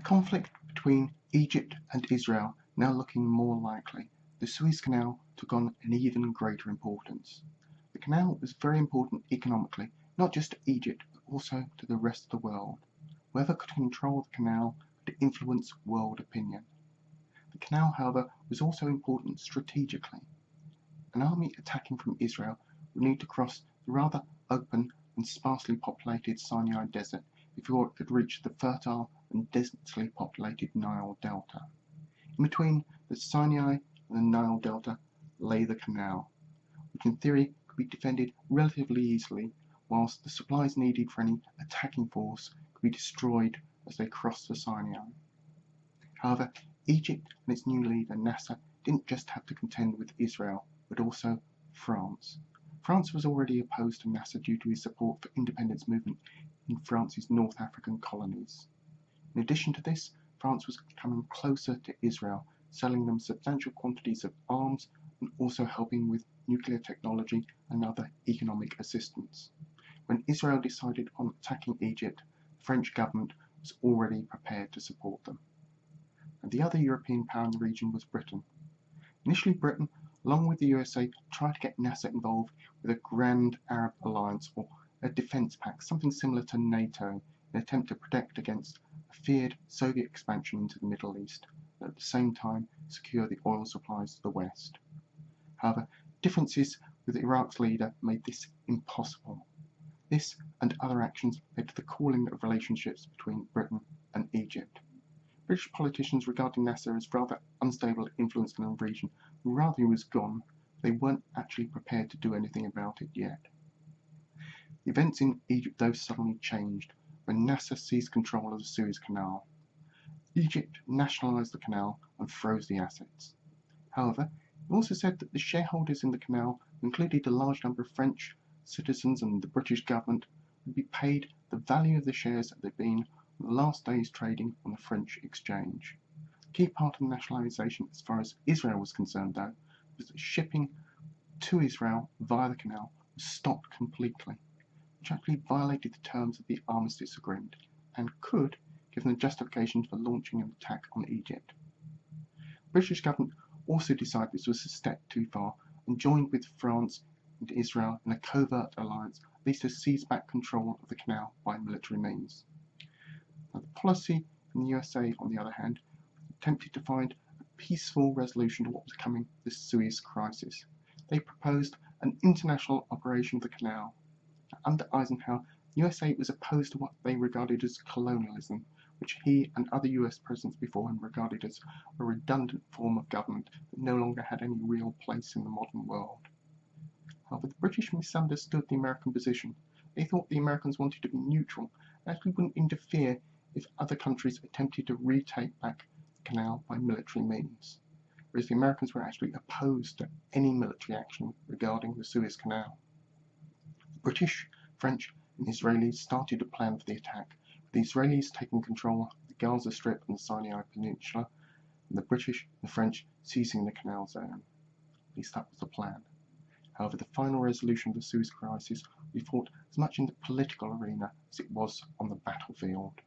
conflict between Egypt and Israel now looking more likely, the Suez Canal took on an even greater importance. The canal was very important economically, not just to Egypt, but also to the rest of the world. Whoever could control the canal could influence world opinion. The canal, however, was also important strategically. An army attacking from Israel would need to cross the rather open and sparsely populated Sinai Desert before it could reach the fertile and densely populated Nile Delta. In between the Sinai and the Nile Delta lay the canal, which in theory could be defended relatively easily, whilst the supplies needed for any attacking force could be destroyed as they crossed the Sinai. However, Egypt and its new leader Nasser didn't just have to contend with Israel, but also France. France was already opposed to Nasser due to his support for independence movement in France's North African colonies. In addition to this, France was coming closer to Israel, selling them substantial quantities of arms and also helping with nuclear technology and other economic assistance. When Israel decided on attacking Egypt, the French government was already prepared to support them. And the other European power in the region was Britain. Initially, Britain, along with the USA, tried to get Nasser involved with a Grand Arab Alliance or a defence pact, something similar to NATO, in an attempt to protect against a feared Soviet expansion into the Middle East, and at the same time secure the oil supplies to the West. However, differences with Iraq's leader made this impossible. This and other actions led to the cooling of relationships between Britain and Egypt. British politicians regarding Nasser as rather unstable influence in the region, rather he was gone, they weren't actually prepared to do anything about it yet. The events in Egypt though suddenly changed when Nasser seized control of the Suez Canal. Egypt nationalised the canal and froze the assets. However, it also said that the shareholders in the canal, who included a large number of French citizens and the British government, would be paid the value of the shares that they'd been on the last day's trading on the French exchange. A key part of the nationalisation as far as Israel was concerned, though, was that shipping to Israel via the canal was stopped completely, which actually violated the terms of the armistice agreement and could give them justification for launching an attack on Egypt. The British government also decided this was a step too far and joined with France and Israel in a covert alliance, at least to seize back control of the canal by military means. Now, the policy in the USA, on the other hand, attempted to find a peaceful resolution to what was becoming the Suez crisis. They proposed an international operation of the canal. Under Eisenhower, the USA was opposed to what they regarded as colonialism, which he and other US presidents before him regarded as a redundant form of government that no longer had any real place in the modern world. However, the British misunderstood the American position. They thought the Americans wanted to be neutral and actually wouldn't interfere if other countries attempted to retake back the canal by military means, whereas the Americans were actually opposed to any military action regarding the Suez Canal. The British, French and Israelis started to plan for the attack, with the Israelis taking control of the Gaza Strip and the Sinai Peninsula, and the British and the French seizing the canal zone. At least that was the plan. However, the final resolution of the Suez crisis will be fought as much in the political arena as it was on the battlefield.